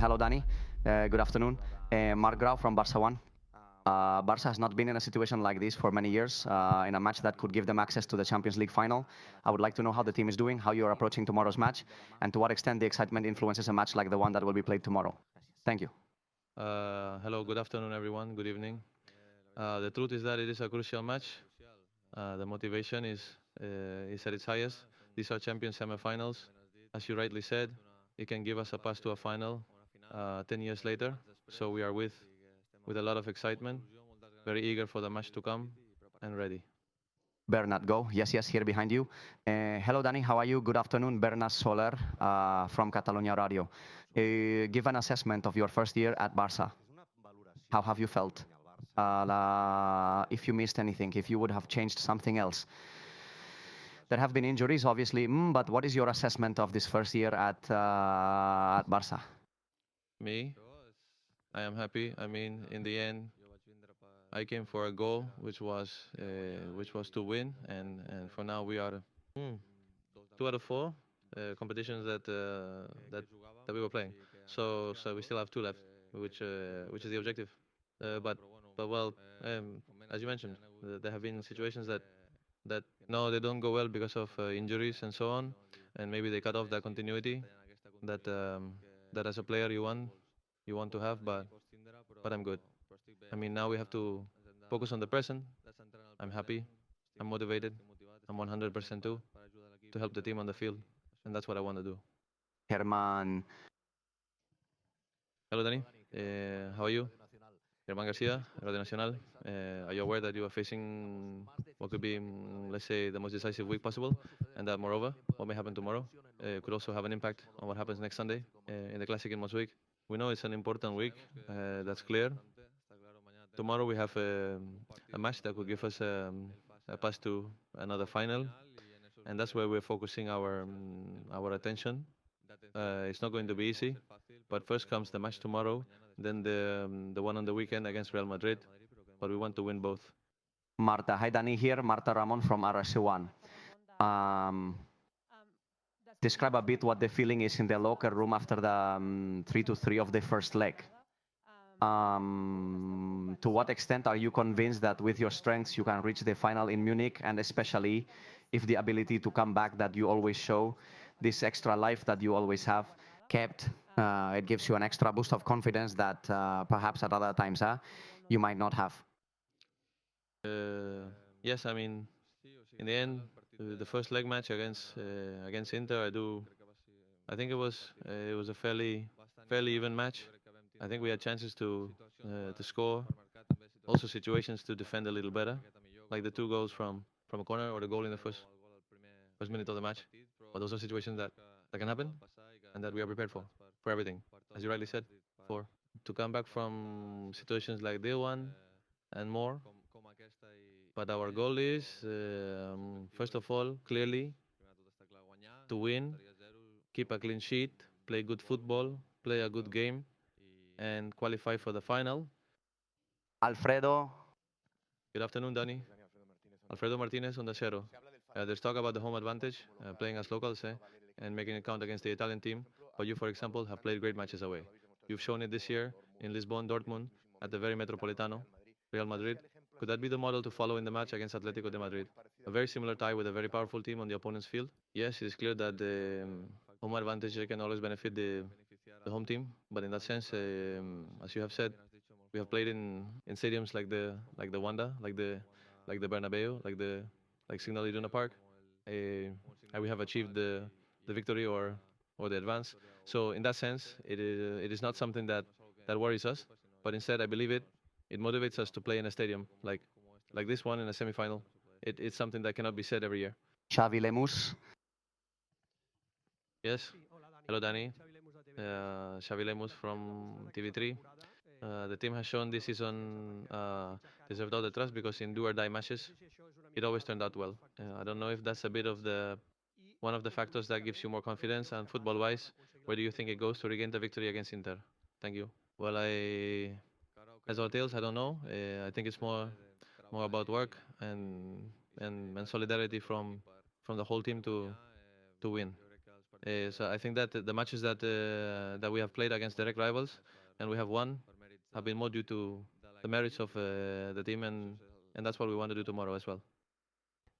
Hello, Dani. Good afternoon. Mark Grau from Barça 1. Barça has not been in a situation like this for many years, in a match that could give them access to the Champions League final. I would like to know how the team is doing, how you are approaching tomorrow's match, and to what extent the excitement influences a match like the one that will be played tomorrow. Thank you. Hello, good afternoon, everyone. Good evening. The truth is that it is a crucial match. The motivation is at its highest. These are Champions semifinals. As you rightly said, it can give us a pass to a final 10 years later. So we are with a lot of excitement, very eager for the match to come, and ready. Bernat, go. Yes, yes, here behind you. Hello, Dani. How are you? Good afternoon. Bernat Soler from Catalonia Radio. Give an assessment of your first year at Barça. How have you felt? If you missed anything, if you would have changed something else. There have been injuries, obviously, but what is your assessment of this first year at Barça? Me, I am happy. I mean, in the end, I came for a goal, which was to win, and for now we are mm, 2 out of 4 competitions that we were playing. So we still have 2 left, which is the objective. But well, as you mentioned, there have been situations that no, they don't go well because of injuries and so on, and maybe they cut off that continuity that as a player you want to have, but I'm good. I mean, now we have to focus on the present. I'm happy. I'm motivated. I'm 100% too to help the team on the field, and that's what I want to do. Herman, Hello, Dani. How are you? Germán Garcia, Radio Nacional. Are you aware that you are facing what could be, let's say, the most decisive week possible, and that moreover, what may happen tomorrow could also have an impact on what happens next Sunday in the Classic in Montjuic? We know it's an important week. That's clear. Tomorrow we have a match that could give us a pass to another final, and that's where we're focusing our attention. It's not going to be easy, but first comes the match tomorrow, then the one on the weekend against Real Madrid. But we want to win both. Marta. Hi, Dani here. Marta Ramon from RSC1. Describe a bit what the feeling is in the locker room after the 3-3 of the first leg. To what extent are you convinced that with your strengths you can reach the final in Munich, and especially if the ability to come back that you always show, this extra life that you always have, kept, it gives you an extra boost of confidence that perhaps at other times you might not have? Yes, I mean, in the end, the first leg match against Inter, I think it was a fairly even match. I think we had chances to score, also situations to defend a little better, like the 2 goals from a corner or the goal in the first minute of the match. But those are situations that can happen and that we are prepared for everything. As you rightly said, for to come back from situations like this one and more. But our goal is, first of all, clearly to win, keep a clean sheet, play good football, play a good game, and qualify for the final. Alfredo. Good afternoon, Dani. Alfredo Martinez on the zero. There's talk about the home advantage, playing as locals and making it count against the Italian team. But you, for example, have played great matches away. You've shown it this year in Lisbon, Dortmund, at the very Metropolitano, Real Madrid. Could that be the model to follow in the match against Atletico de Madrid? A very similar tie with a very powerful team on the opponent's field. Yes, it is clear that the home advantage can always benefit the home team. But in that sense, as you have said, we have played in stadiums like the Wanda, like the Bernabeu, like Signal Iduna Park, and we have achieved the victory or the advance. So in that sense, it is not something that worries us, but instead I believe it motivates us to play in a stadium like this one in a semifinal. It's something that cannot be said every year. Xavi Lemus. Yes. Hello, Dani. Xavi Lemus from TV3. The team has shown this season deserved all the trust because in do or die matches, it always turned out well. I don't know if that's a bit of the one of the factors that gives you more confidence. And football-wise, where do you think it goes to regain the victory against Inter? Thank you. Well, as our tales, I don't know. I think it's more about work and solidarity from the whole team to win. So I think that the matches that we have played against direct rivals and we have won have been more due to the merits of the team, and that's what we want to do tomorrow as well.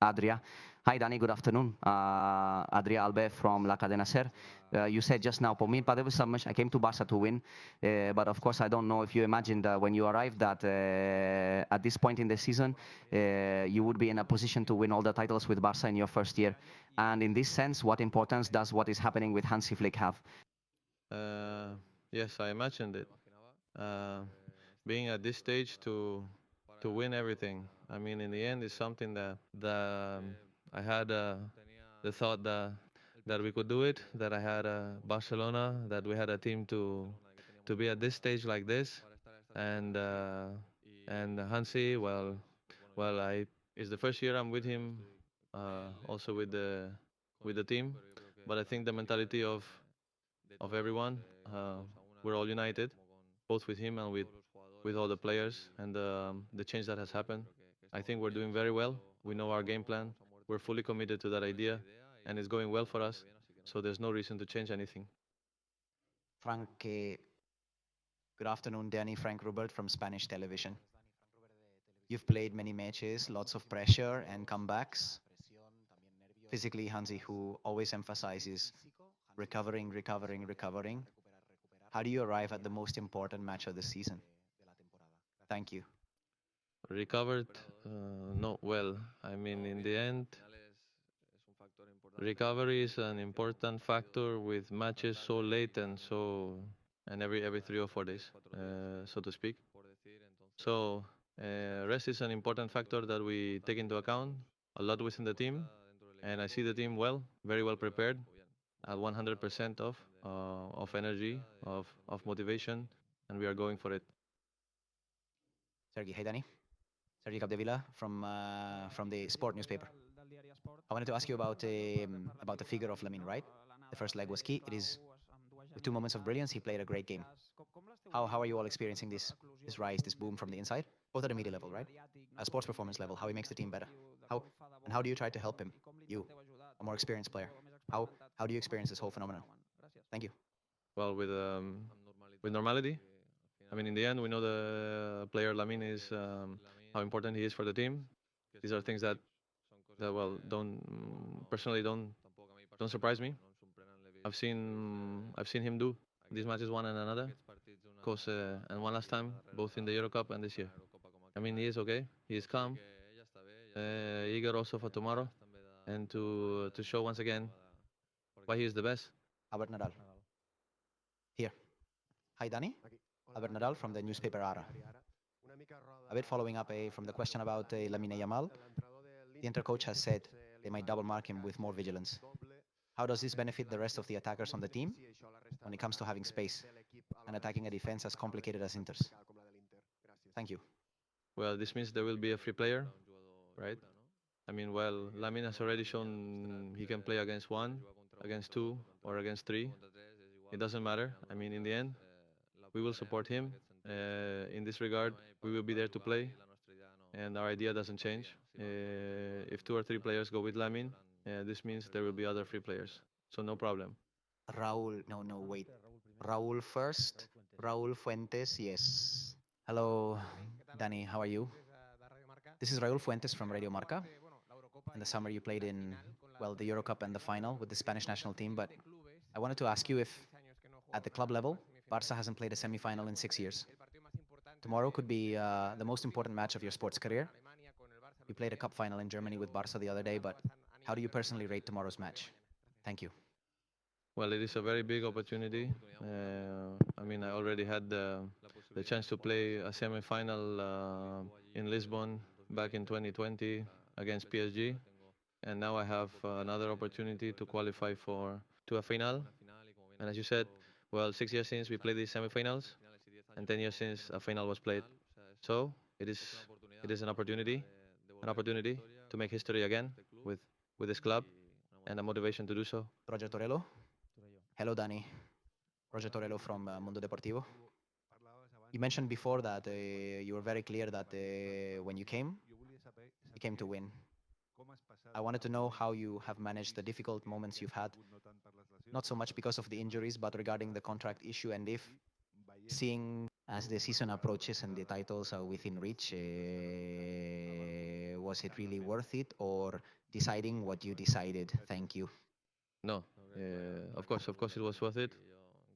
Adria. Hi, Dani. Good afternoon. Adria Albe from La Cadena Ser. You said just now, por mí, para much. I came to Barça to win, but of course, I don't know if you imagined when you arrived that at this point in the season, you would be in a position to win all the titles with Barça in your first year. And in this sense, what importance does what is happening with Hansi Flick have? Yes, I imagined it. Uh, Being at this stage to win everything. I mean, in the end, it's something that I had the thought that we could do it. That I had Barcelona, that we had a team to be at this stage like this, and Hansi. Well, I it's the first year I'm with him, also with the team, but I think the mentality of everyone, we're all united, both with him and with all the players and the change that has happened. I think we're doing very well. We know our game plan. We're fully committed to that idea, and it's going well for us. So there's no reason to change anything. Frank, good afternoon, Danny. Frank Rubert from Spanish television. You've played many matches, lots of pressure and comebacks. Physically, Hansi, who always emphasizes recovering, recovering, recovering. How do you arrive at the most important match of the season? Thank you. Recovered, not well. I mean, in the end, recovery is an important factor with matches so late and every 3 or 4 days, so to speak. So rest is an important factor that we take into account a lot within the team, and I see the team well, very well prepared, at 100% of energy, of motivation, and we are going for it. Sergi, hey Danny. Sergi Capdevila from the Sport newspaper. I wanted to ask you about the figure of Lamine, right? The first leg was key. It is with 2 moments of brilliance. He played a great game. How are you all experiencing this rise, this boom from the inside, both at a media level, right? A sports performance level, how he makes the team better. How do you try to help him? You, a more experienced player. How do you experience this whole phenomenon? Thank you. Well, with normality. I mean, in the end, we know the player Lamine is how important he is for the team. These are things that well don't personally don't surprise me. I've seen him do these matches one and another, of course, and one last time, both in the Euro Cup and this year. I mean, he is okay. He is calm, eager also for tomorrow, and to show once again why he is the best. Albert Nadal. Here. Hi, Danny. Albert Nadal from the newspaper Ara. A bit following up from the question about Lamine Yamal, the Inter coach has said they might double mark him with more vigilance. How does this benefit the rest of the attackers on the team when it comes to having space and attacking a defense as complicated as Inter's? Thank you. Well, this means there will be a free player, right? I mean, well, Lamine has already shown he can play against one, against two, or against three. It doesn't matter. I mean, in the end, we will support him. In this regard, we will be there to play, and our idea doesn't change. If 2 or 3 players go with Lamine, this means there will be other free players. So no problem. Raul, no, wait. Raul first. Raul Fuentes, yes. Hello, Danny, how are you? This is Raul Fuentes from Radio Marca. In the summer, you played in, well, the Euro Cup and the final with the Spanish national team, but I wanted to ask you if, at the club level, Barça hasn't played a semifinal in 6 years. Tomorrow could be the most important match of your sports career. You played a cup final in Germany with Barça the other day, but how do you personally rate tomorrow's match? Thank you. Well, it is a very big opportunity. I mean, I already had the chance to play a semi-final in Lisbon back in 2020 against PSG, and now I have another opportunity to qualify for to a final. And as you said, well, 6 years since we played these semi-finals, and 10 years since a final was played. So it is an opportunity to make history again with this club, and a motivation to do so. Roger Torello. Hello, Danny. Roger Torello from Mundo Deportivo. You mentioned before that you were very clear that when you came to win. I wanted to know how you have managed the difficult moments you've had not so much because of the injuries, but regarding the contract issue, and if seeing as the season approaches and the titles are within reach, was it really worth it, or deciding what you decided? Thank you. No, of course, it was worth it.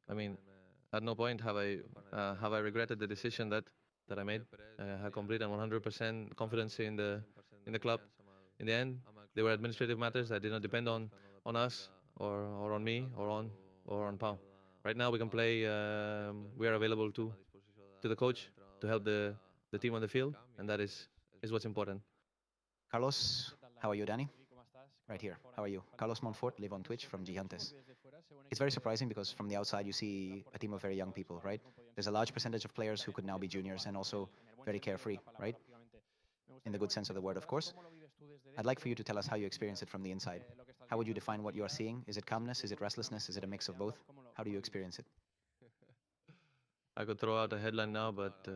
I mean, at no point have I regretted the decision that I made. I had complete and 100% confidence in the club. In the end, they were administrative matters that did not depend on us or on me or on Pau. Right now, we can play. We are available to the coach to help the team on the field, and that is what's important. Carlos, how are you, Danny? Right here. How are you? Carlos Montfort, live on Twitch from Gigantes. It's very surprising because from the outside you see a team of very young people, right? There's a large percentage of players who could now be juniors and also very carefree, right? In the good sense of the word, of course. I'd like for you to tell us how you experience it from the inside. How would you define what you are seeing? Is it calmness? Is it restlessness? Is it a mix of both? How do you experience it? I could throw out a headline now, but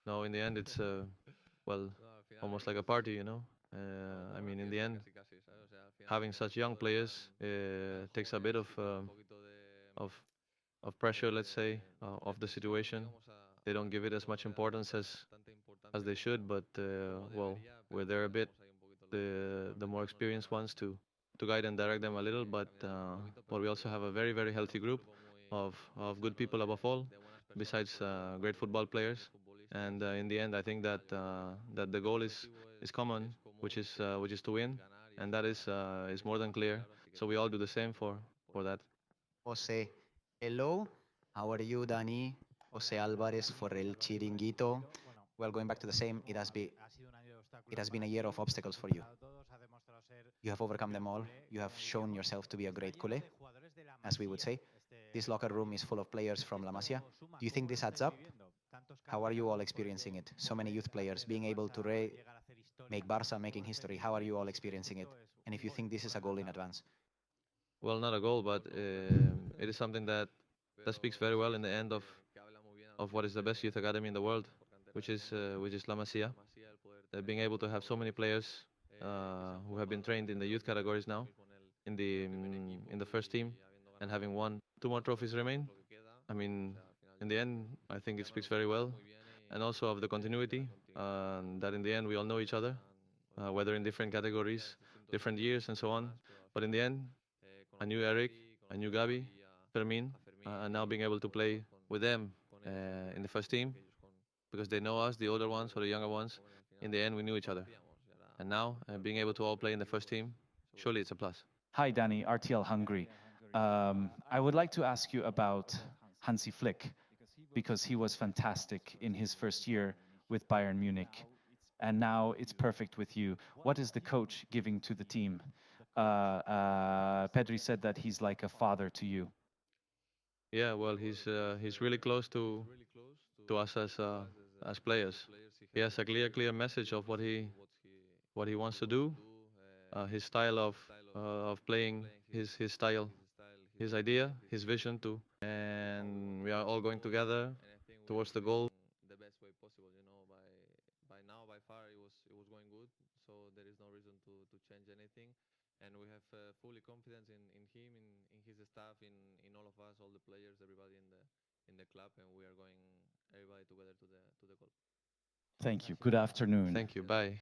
no, in the end, it's well, almost like a party, you know. I mean, in the end, having such young players takes a bit of of pressure, let's say, of the situation. They don't give it as much importance as they should, but well, we're there a bit, the more experienced ones to guide and direct them a little. But we also have a very healthy group of good people above all, besides great football players. And in the end, I think that the goal is common, which is to win, and that is more than clear. So we all do the same for that. Jose, hello. How are you, Dani? Jose Alvarez for El Chiringuito. Well, going back to the same, it has been a year of obstacles for you. You have overcome them all. You have shown yourself to be a great culé, as we would say. This locker room is full of players from La Masia. Do you think this adds up? How are you all experiencing it? So many youth players being able to make Barça making history. How are you all experiencing it? And if you think this is a goal in advance. Well, not a goal, but it is something that speaks very well in the end of what is the best youth academy in the world, which is La Masia. Being able to have so many players who have been trained in the youth categories now, in the first team, and having won two more trophies remain. I mean, in the end, I think it speaks very well, and also of the continuity, that in the end we all know each other, whether in different categories, different years, and so on. But in the end, I knew Eric, I knew Gabi, Fermin, and now being able to play with them in the first team, because they know us, the older ones or the younger ones. In the end, we knew each other, and now being able to all play in the first team, surely it's a plus. Hi, Danny, RTL Hungary. I would like to ask you about Hansi Flick, because he was fantastic in his first year with Bayern Munich, and now it's perfect with you. What is the coach giving to the team? Pedri said that he's like a father to you. Yeah, well, he's really close to us as players. He has a clear message of what he wants to do, his style of playing, his style, his idea, his vision too, and we are all going together towards the goal. The best way possible, you know. By now, by far, it was going good, so there is no reason to change anything, and we have fully confidence in him, in his staff, in all of us, all the players, everybody in the club, and we are going everybody together to the goal. Thank you. Good afternoon. Thank you. Bye.